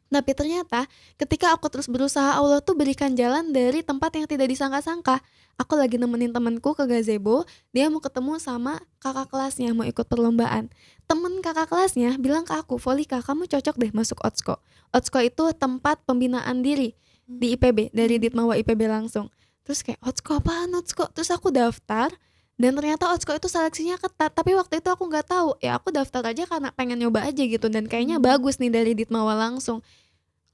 Tapi ternyata ketika aku terus berusaha, Allah tuh berikan jalan dari tempat yang tidak disangka-sangka. Aku lagi nemenin temenku ke gazebo, dia mau ketemu sama kakak kelasnya, mau ikut perlombaan. Temen kakak kelasnya bilang ke aku, Volika kamu cocok deh masuk Otsko. Otsko itu tempat pembinaan diri di IPB, dari Mmm. Ditmawa IPB langsung. Terus kayak, Otsko apaan Otsko? Terus aku daftar, dan ternyata Otsko itu seleksinya ketat, tapi waktu itu aku nggak tahu. Ya aku daftar aja karena pengen nyoba aja gitu, dan kayaknya Mmm. bagus nih dari Ditmawa langsung.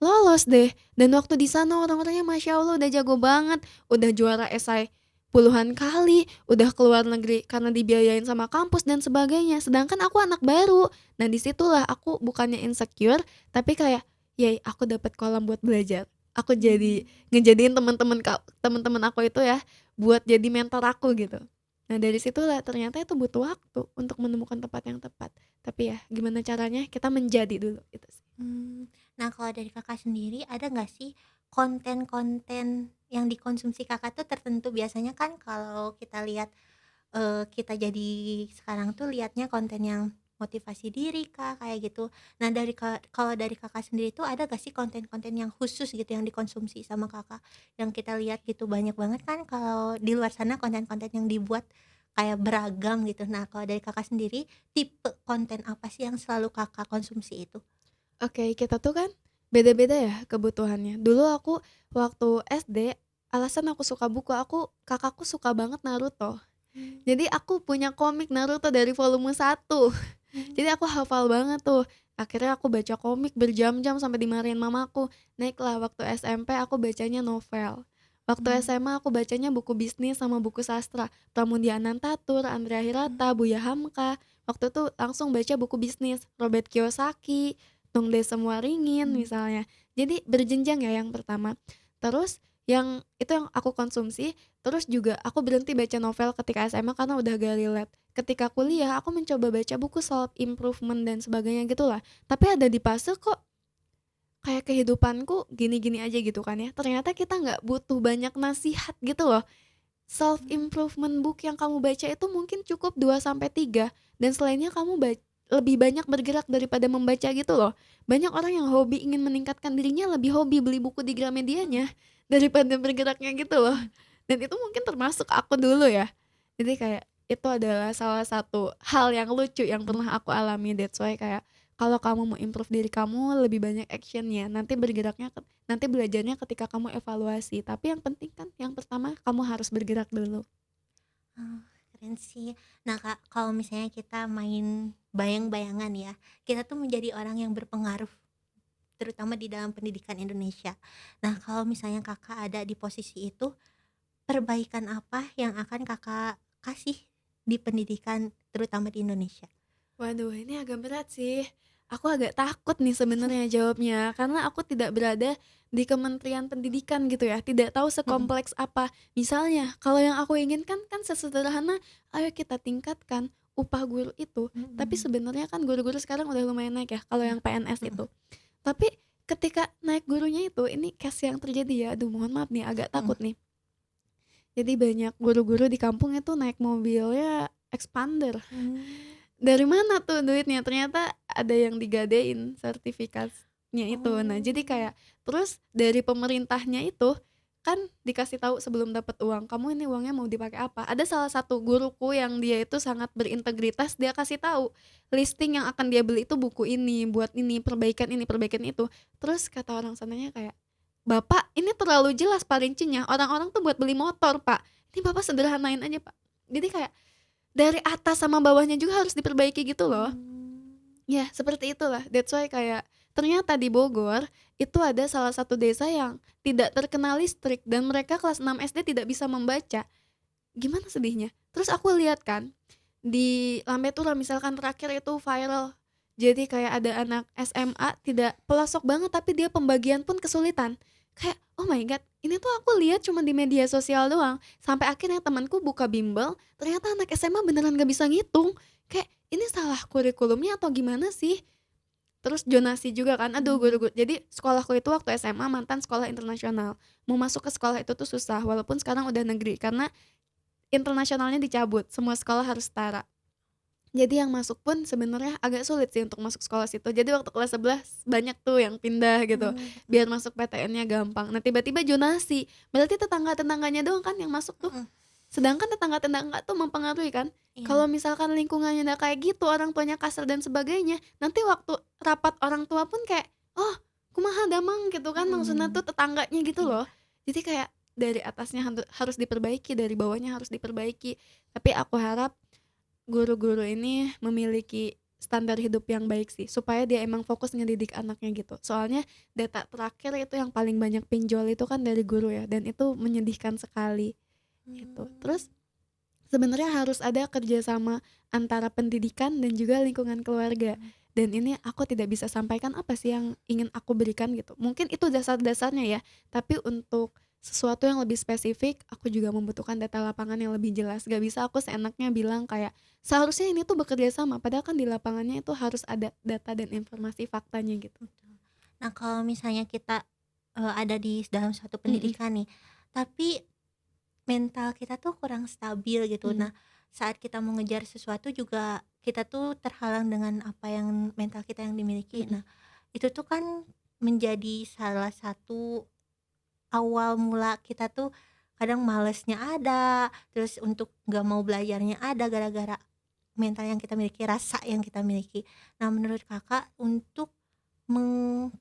Lolos deh, dan waktu di sana orang-orangnya Masya Allah udah jago banget, udah juara esai puluhan kali, udah keluar negeri karena dibiayain sama kampus dan sebagainya. Sedangkan aku anak baru. Nah disitulah aku bukannya insecure, tapi kayak, yay aku dapat kolam buat belajar. Aku jadi Mmm. ngejadiin teman-teman aku itu ya buat jadi mentor aku gitu. Nah dari situlah ternyata itu butuh waktu untuk menemukan tempat yang tepat. Tapi ya gimana caranya kita menjadi dulu itu sih. Nah kalau dari Kakak sendiri ada nggak sih konten-konten yang dikonsumsi Kakak tuh tertentu? Biasanya kan kalau kita lihat, kita jadi sekarang tuh lihatnya konten yang motivasi diri Kak, kayak gitu. Nah kalau dari Kakak sendiri tuh ada nggak sih konten-konten yang khusus gitu yang dikonsumsi sama Kakak? Yang kita lihat gitu banyak banget kan kalau di luar sana konten-konten yang dibuat kayak beragam gitu. Nah kalau dari Kakak sendiri, tipe konten apa sih yang selalu Kakak konsumsi itu? Oke, kita tuh kan beda-beda ya kebutuhannya. Dulu aku waktu SD, alasan aku suka buku, kakakku suka banget Naruto. Mmm, Jadi aku punya komik Naruto dari volume 1. mmm, Jadi aku hafal banget tuh. Akhirnya aku baca komik berjam-jam sampai dimarahin mamaku. Naiklah waktu SMP aku bacanya novel. Waktu mmm, SMA aku bacanya buku bisnis sama buku sastra. Pramudia Anantatur, Andrea mmm, Hirata, Buya Hamka. Waktu itu langsung baca buku bisnis, Robert Kiyosaki, Tung Desem Waringin mmm. misalnya. Jadi berjenjang ya yang pertama. Terus yang itu yang aku konsumsi, terus juga aku berhenti baca novel ketika SMA karena udah gak relate. Ketika kuliah aku mencoba baca buku self improvement dan sebagainya gitulah. Tapi ada di fase kok kayak kehidupanku gini-gini aja gitu kan ya. Ternyata kita nggak butuh banyak nasihat gitu loh. Self Mmm, improvement book yang kamu baca itu mungkin cukup 2 sampai 3 dan selainnya kamu lebih banyak bergerak daripada membaca gitu loh. Banyak orang yang hobi ingin meningkatkan dirinya lebih hobi beli buku di mhm, Gramedianya daripada bergeraknya gitu loh. mhm. Dan itu mungkin termasuk aku dulu ya. Jadi kayak itu adalah salah satu hal yang lucu yang pernah aku alami. That's why kayak kalau kamu mau improve diri kamu lebih banyak actionnya. Nanti belajarnya ketika kamu evaluasi. Tapi yang penting kan yang pertama kamu harus bergerak dulu. Oh, keren sih. Nah, Kak, kalau misalnya kita main bayang-bayangan ya, kita tuh menjadi orang yang berpengaruh, terutama di dalam pendidikan Indonesia. Nah, kalau misalnya Kakak ada di posisi itu, perbaikan apa yang akan Kakak kasih di pendidikan terutama di Indonesia? Waduh, ini agak berat sih. Aku agak takut nih sebenarnya jawabnya, karena aku tidak berada di Kementerian Pendidikan gitu ya, tidak tahu Mhm, sekompleks apa. Misalnya, kalau yang aku inginkan kan sesederhana, ayo kita tingkatkan upah guru itu. Tapi mhm, sebenarnya kan guru-guru sekarang udah lumayan naik ya, kalau iya, yang PNS mhm, itu. Tapi ketika naik gurunya itu, ini case yang terjadi ya, aduh mohon maaf nih, agak mhm. takut nih. Jadi banyak guru-guru di kampung itu naik mobilnya expander. Mmm, Dari mana tuh duitnya? Ternyata ada yang digadein sertifikatnya itu. Nah, jadi oh, kayak terus dari pemerintahnya itu kan dikasih tahu sebelum dapat uang, "Kamu ini uangnya mau dipakai apa?" Ada salah satu guruku yang dia itu sangat berintegritas, dia kasih tahu listing yang akan dia beli itu buku ini, buat ini, perbaikan itu. Terus kata orang sananya kayak, "Bapak, ini terlalu jelas Pak rincinya, orang-orang tuh buat beli motor, Pak. Ini Bapak sederhanain aja, Pak." Jadi kayak dari atas sama bawahnya juga harus diperbaiki gitu loh. mmm, Ya, seperti itulah. That's why kayak ternyata di Bogor itu ada salah satu desa yang tidak terkena listrik dan mereka kelas 6 SD tidak bisa membaca. Gimana sedihnya. Terus aku lihat kan di Lambe Tura misalkan terakhir itu viral. Jadi kayak ada anak SMA tidak pelosok banget tapi dia pembagian pun kesulitan. Kayak, "Oh my god, ini tuh aku lihat cuma di media sosial doang." Sampai akhirnya temanku buka bimbel, ternyata anak SMA beneran gak bisa ngitung. Kayak, ini salah kurikulumnya atau gimana sih? Terus jonasi juga kan, aduh mmm. guru-guru jadi sekolahku itu waktu SMA mantan sekolah internasional. Mau masuk ke sekolah itu tuh susah, walaupun sekarang udah negeri karena internasionalnya dicabut, semua sekolah harus setara. Jadi yang masuk pun sebenarnya agak sulit sih untuk masuk sekolah situ. Jadi waktu kelas 11 banyak tuh yang pindah gitu, Mmm, biar masuk PTN-nya gampang. Nah tiba-tiba jonasi, berarti tetangga-tetangganya doang kan yang masuk tuh. mhm, Sedangkan tetangga-tetangga tuh mempengaruhi kan. iya, Kalau misalkan lingkungannya udah kayak gitu, orang tuanya kasar dan sebagainya, nanti waktu rapat orang tua pun kayak, "Oh, kumaha damang," gitu kan, maksudnya mhm, tuh tetangganya gitu iya, loh. Jadi kayak dari atasnya harus diperbaiki, dari bawahnya harus diperbaiki. Tapi aku harap guru-guru ini memiliki standar hidup yang baik sih, supaya dia emang fokus ngedidik anaknya gitu. Soalnya data terakhir itu yang paling banyak pinjol itu kan dari guru ya, dan itu menyedihkan sekali, gitu. mmm. Terus sebenarnya harus ada kerjasama antara pendidikan dan juga lingkungan keluarga. Mhm, Dan ini aku tidak bisa sampaikan apa sih yang ingin aku berikan gitu. Mungkin itu dasar-dasarnya ya, tapi untuk sesuatu yang lebih spesifik, aku juga membutuhkan data lapangan yang lebih jelas. Gak bisa aku seenaknya bilang kayak, seharusnya ini tuh bekerja sama, padahal kan di lapangannya itu harus ada data dan informasi faktanya gitu. Nah, kalau misalnya kita, ada di dalam suatu Mhm pendidikan nih, tapi mental kita tuh kurang stabil gitu. mhm Nah, saat kita mau ngejar sesuatu juga kita tuh terhalang dengan apa yang mental kita yang dimiliki. mhm. Nah, itu tuh kan menjadi salah satu awal mula kita tuh kadang malesnya ada, terus untuk nggak mau belajarnya ada gara-gara mental yang kita miliki, rasa yang kita miliki. Nah, menurut Kakak untuk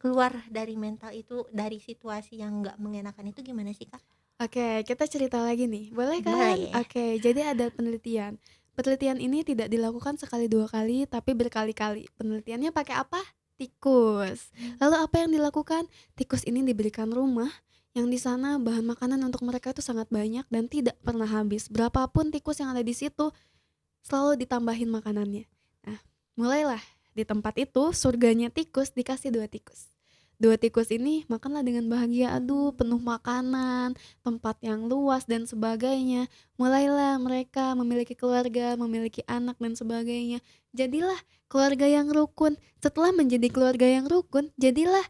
keluar dari mental itu, dari situasi yang nggak mengenakan itu gimana sih, Kak? Oke, kita cerita lagi nih, boleh kan? Boleh. Oke, jadi ada penelitian. Penelitian ini tidak dilakukan sekali dua kali, tapi berkali-kali. Penelitiannya pakai apa? Tikus. Mmm. Lalu apa yang dilakukan? Tikus ini diberikan rumah yang di sana bahan makanan untuk mereka itu sangat banyak dan tidak pernah habis. Berapapun tikus yang ada di situ, selalu ditambahin makanannya. Nah, mulailah di tempat itu surganya tikus dikasih 2 tikus. 2 tikus ini makanlah dengan bahagia, aduh penuh makanan, tempat yang luas dan sebagainya. Mulailah mereka memiliki keluarga, memiliki anak dan sebagainya. Jadilah keluarga yang rukun. Setelah menjadi keluarga yang rukun, jadilah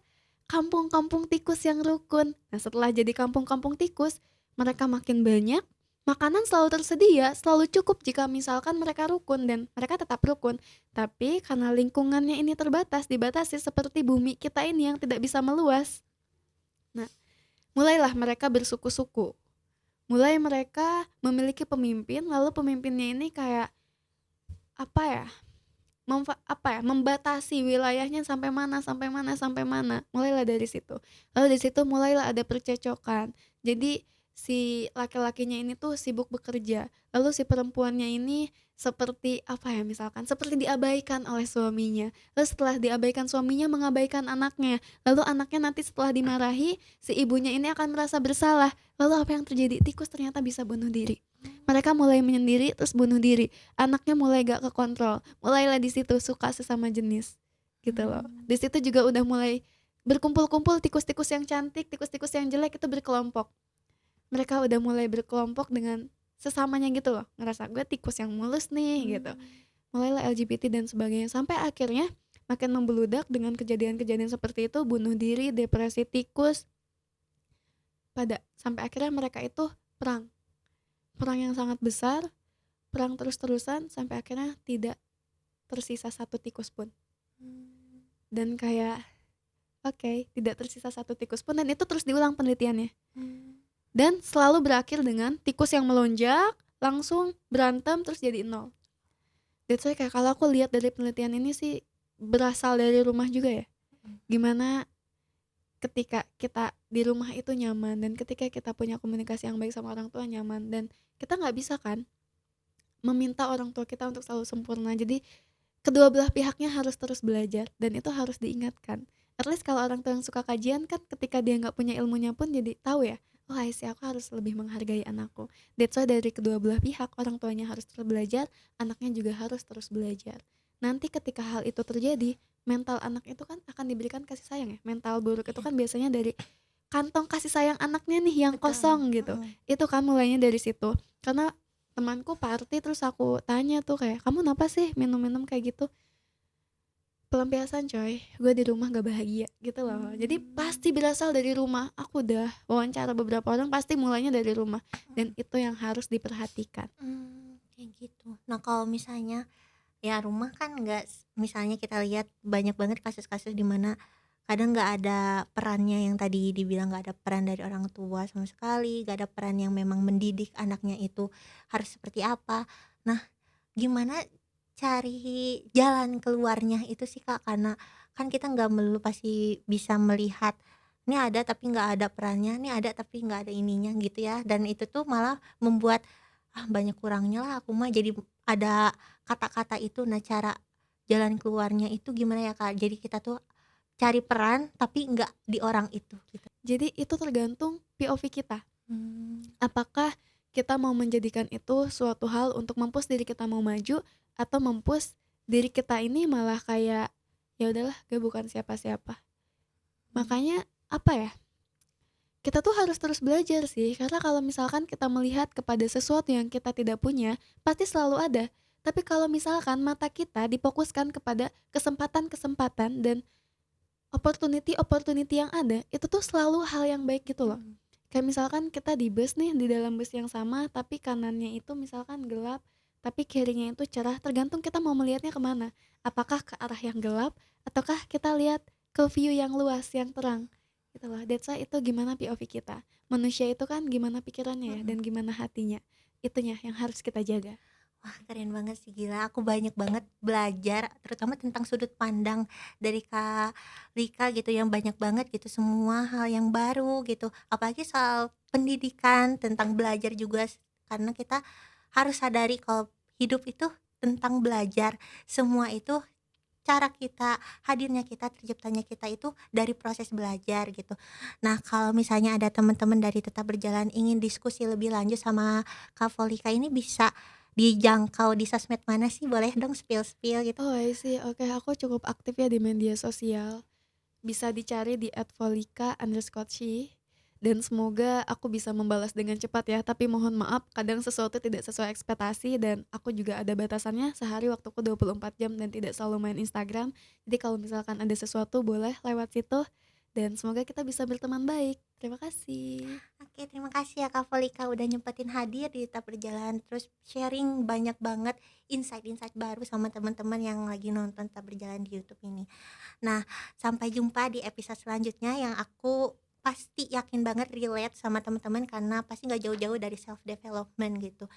kampung-kampung tikus yang rukun. Nah, setelah jadi kampung-kampung tikus, mereka makin banyak. Makanan selalu tersedia, selalu cukup jika misalkan mereka rukun dan mereka tetap rukun. Tapi karena lingkungannya ini terbatas, dibatasi seperti bumi kita ini yang tidak bisa meluas. Nah, mulailah mereka bersuku-suku. Mulai mereka memiliki pemimpin, lalu pemimpinnya ini kayak apa ya? Membatasi wilayahnya sampai mana sampai mana sampai mana, mulailah dari situ. Lalu dari situ mulailah ada percecokan. Jadi si laki-lakinya ini tuh sibuk bekerja, lalu si perempuannya ini seperti apa ya, misalkan seperti diabaikan oleh suaminya. Lalu setelah diabaikan suaminya mengabaikan anaknya, lalu anaknya nanti setelah dimarahi, si ibunya ini akan merasa bersalah. Lalu apa yang terjadi? Tikus ternyata bisa bunuh diri. Mereka mulai menyendiri terus bunuh diri. Anaknya mulai gak kekontrol, mulailah di situ suka sesama jenis, gitu loh. Mmm. Di situ juga udah mulai berkumpul-kumpul tikus-tikus yang cantik, tikus-tikus yang jelek itu berkelompok. Mereka udah mulai berkelompok dengan sesamanya gitu loh, ngerasa gue tikus yang mulus nih gitu. Mmm. Mulailah LGBT dan sebagainya sampai akhirnya makin membeludak dengan kejadian-kejadian seperti itu, bunuh diri, depresi tikus, pada sampai akhirnya mereka itu perang. Perang yang sangat besar, perang terus-terusan sampai akhirnya tidak tersisa satu tikus pun. Mmm. Dan kayak, oke, tidak tersisa satu tikus pun dan itu terus diulang penelitiannya. Mmm. Dan selalu berakhir dengan tikus yang melonjak, langsung berantem terus jadi nol. That's why kayak kalau aku lihat dari penelitian ini sih berasal dari rumah juga ya. Mhm. Gimana ketika kita di rumah itu nyaman dan ketika kita punya komunikasi yang baik sama orang tua nyaman dan kita nggak bisa kan meminta orang tua kita untuk selalu sempurna. Jadi kedua belah pihaknya harus terus belajar dan itu harus diingatkan. At least kalau orang tua yang suka kajian kan ketika dia nggak punya ilmunya pun jadi tahu ya, oh I see, aku harus lebih menghargai anakku. That's why dari kedua belah pihak orang tuanya harus terus belajar, anaknya juga harus terus belajar. Nanti ketika hal itu terjadi, mental anak itu kan akan diberikan kasih sayang ya. Mental buruk itu Iya, kan biasanya dari kantong kasih sayang anaknya nih yang betul. kosong gitu. Mhm. Itu kan mulainya dari situ. Karena temanku party terus aku tanya tuh kayak, "Kamu kenapa sih minum-minum kayak gitu?" Pelampiasan coy, gue di rumah gak bahagia gitu loh. Jadi Mmm. pasti berasal dari rumah. Aku udah wawancara beberapa orang pasti mulainya dari rumah. Dan Mhm. itu yang harus diperhatikan. Kayak gitu. Nah, kalau misalnya ya rumah kan nggak misalnya kita lihat banyak banget kasus-kasus di mana kadang nggak ada perannya yang tadi dibilang nggak ada peran dari orang tua sama sekali, nggak ada peran yang memang mendidik anaknya itu harus seperti apa. Nah, gimana cari jalan keluarnya itu sih, Kak? Karena kan kita nggak melulu pasti bisa melihat, ini ada tapi nggak ada perannya, ini ada tapi nggak ada ininya gitu ya, dan itu tuh malah membuat, "Ah, banyak kurangnya lah aku mah," jadi ada kata-kata itu. Nah, cara jalan keluarnya itu gimana ya, Kak? Jadi kita tuh cari peran tapi nggak di orang itu gitu. Jadi itu tergantung POV kita. Mmm. Apakah kita mau menjadikan itu suatu hal untuk mempush diri kita mau maju atau mempush diri kita ini malah kayak ya udahlah gue bukan siapa-siapa. Mmm. Makanya apa ya? Kita tuh harus terus belajar sih, karena kalau misalkan kita melihat kepada sesuatu yang kita tidak punya, pasti selalu ada. Tapi kalau misalkan mata kita difokuskan kepada kesempatan-kesempatan dan opportunity yang ada itu tuh selalu hal yang baik gitu loh. Mhm, Kayak misalkan kita di bus nih, di dalam bus yang sama, tapi kanannya itu misalkan gelap, tapi kirinya itu cerah, tergantung kita mau melihatnya kemana. Apakah ke arah yang gelap, ataukah kita lihat ke view yang luas, yang terang, gitu loh. That's why itu gimana POV kita. Manusia itu kan gimana pikirannya ya, mhm. dan gimana hatinya. Itunya yang harus kita jaga. Wah, keren banget sih, gila aku banyak banget belajar terutama tentang sudut pandang dari Kak Rika gitu yang banyak banget gitu, semua hal yang baru gitu, apalagi soal pendidikan, tentang belajar juga karena kita harus sadari kalau hidup itu tentang belajar, semua itu cara kita, hadirnya kita, terciptanya kita itu dari proses belajar gitu. Nah, kalau misalnya ada teman-teman dari Tetap Berjalan ingin diskusi lebih lanjut sama Kak Volika ini bisa dijangkau di sosmed mana sih? Boleh dong spill-spill gitu? Oh, I see. Oke, aku cukup aktif ya di media sosial. Bisa dicari di @volika_she dan semoga aku bisa membalas dengan cepat ya, tapi mohon maaf kadang sesuatu tidak sesuai ekspektasi dan aku juga ada batasannya sehari waktuku 24 jam dan tidak selalu main Instagram. Jadi kalau misalkan ada sesuatu boleh lewat situ dan semoga kita bisa berteman baik. Terima kasih. Oke, terima kasih ya Kak Volika udah nyempetin hadir di Tetap Berjalan, terus sharing banyak banget insight-insight baru sama teman-teman yang lagi nonton Tetap Berjalan di YouTube ini. Nah, sampai jumpa di episode selanjutnya yang aku pasti yakin banget relate sama teman-teman karena pasti nggak jauh-jauh dari self development gitu.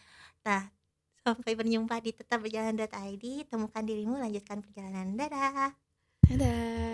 Nah, sampai berjumpa di tetapberjalan.id, temukan dirimu, lanjutkan perjalanan. Dadah. Dadah.